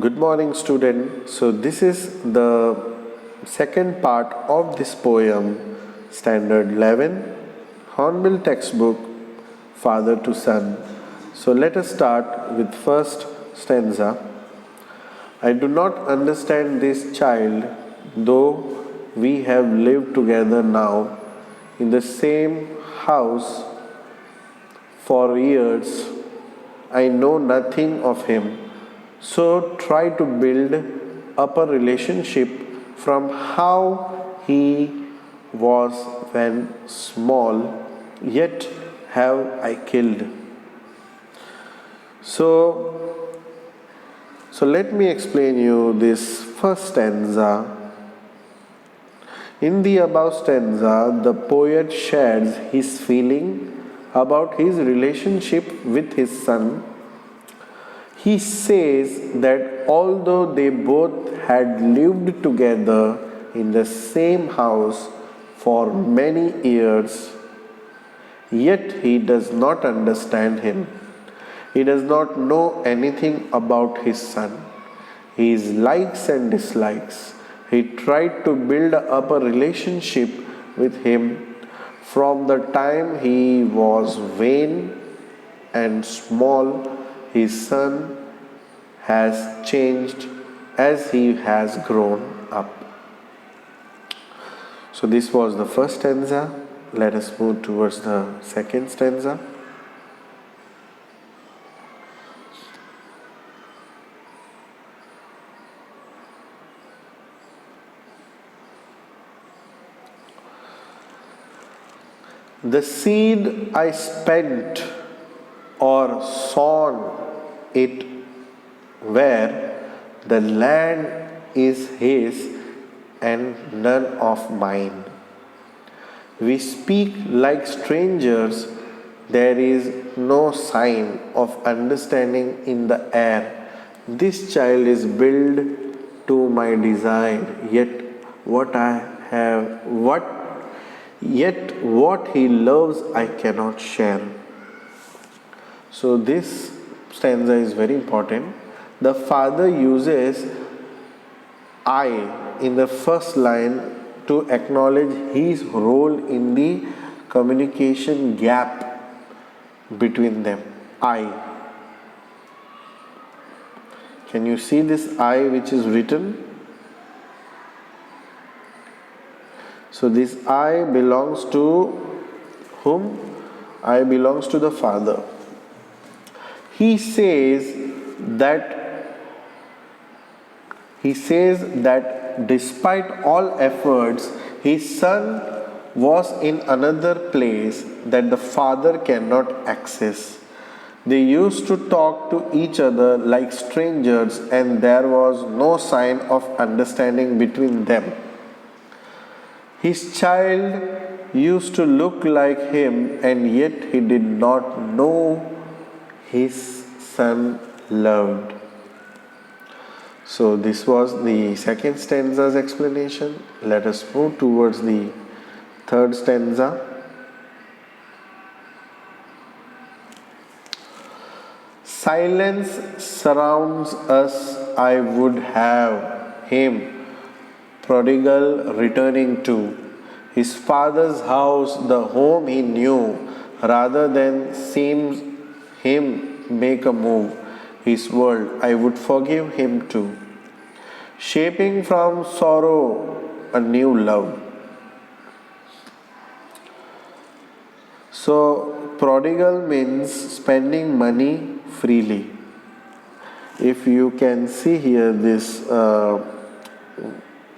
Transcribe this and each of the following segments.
Good morning, student. So this is the second part of this poem, Standard 11, Hornbill textbook, Father to Son. So let us start with first stanza. I do not understand this child, though we have lived together now in the same house for years. I know nothing of him. So try to build up a relationship from how he was when small, yet have I killed. So, so let me explain you this first stanza. In the above stanza, the poet shares his feeling about his relationship with his son. He says that although they both had lived together in the same house for many years, yet he does not understand him. He does not know anything about his son, his likes and dislikes. He tried to build up a relationship with him from the time he was vain and small. His son has changed as he has grown up. So this was the first stanza. Let us move towards the second stanza. The seed I spent or sown it where the land is his and none of mine. We speak like strangers, there is no sign of understanding in the air. This child is built to my desire, yet what he loves I cannot share. So this stanza is very important. The father uses I in the first line to acknowledge his role in the communication gap between them. I. Can you see this I which is written? So this I belongs to whom? I belongs to the father. He says that despite all efforts, his son was in another place that the father cannot access. They used to talk to each other like strangers, and there was no sign of understanding between them. His child used to look like him, and yet he did not know his son loved. So this was the second stanza's explanation. Let us move towards the third stanza. Silence surrounds us, I would have him, prodigal returning to his father's house, the home he knew, rather than seems him make a move. His world, I would forgive him too, shaping from sorrow a new love. So, prodigal means spending money freely. If you can see here, this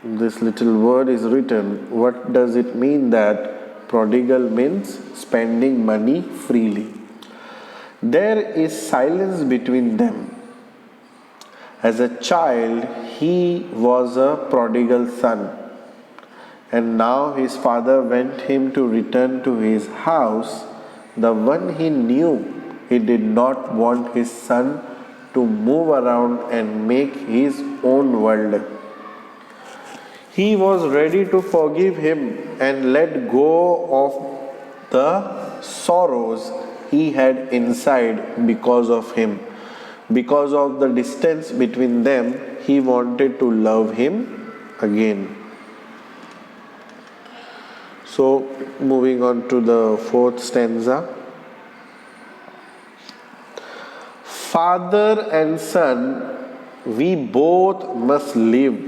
little word is written. What does it mean that prodigal means spending money freely? There is silence between them. As a child, he was a prodigal son, and now his father went him to return to his house, the one he knew. He did not want his son to move around and make his own world. He was ready to forgive him and let go of the sorrows he had inside because of him. Because of the distance between them, he wanted to love him again. So, moving on to the fourth stanza. Father and son, we both must live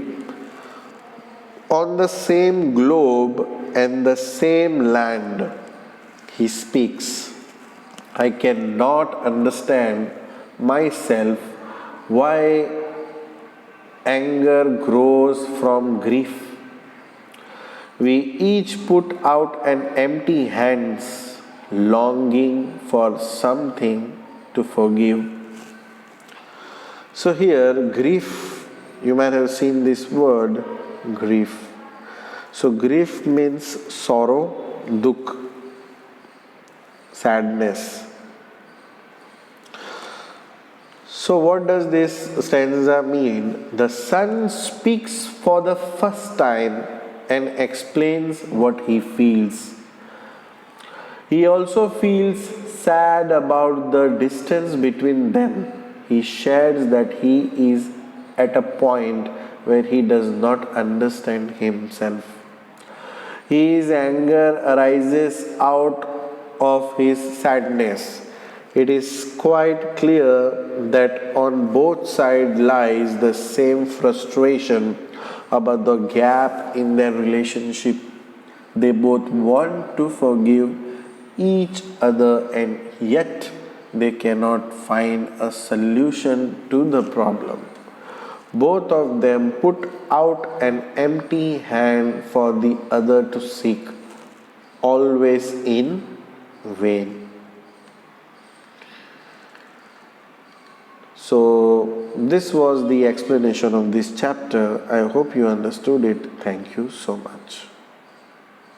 on the same globe and the same land. He speaks. I cannot understand myself why anger grows from grief. We each put out an empty hands, longing for something to forgive. So here, grief, you might have seen this word, grief. So grief means sorrow, dukh, sadness. So what does this stanza mean? The son speaks for the first time and explains what he feels. He also feels sad about the distance between them. He shares that he is at a point where he does not understand himself. His anger arises out of his sadness. It is quite clear that on both sides lies the same frustration about the gap in their relationship. They both want to forgive each other and yet they cannot find a solution to the problem. Both of them put out an empty hand for the other to seek, always in vain. So, this was the explanation of this chapter. I hope you understood it. Thank you so much.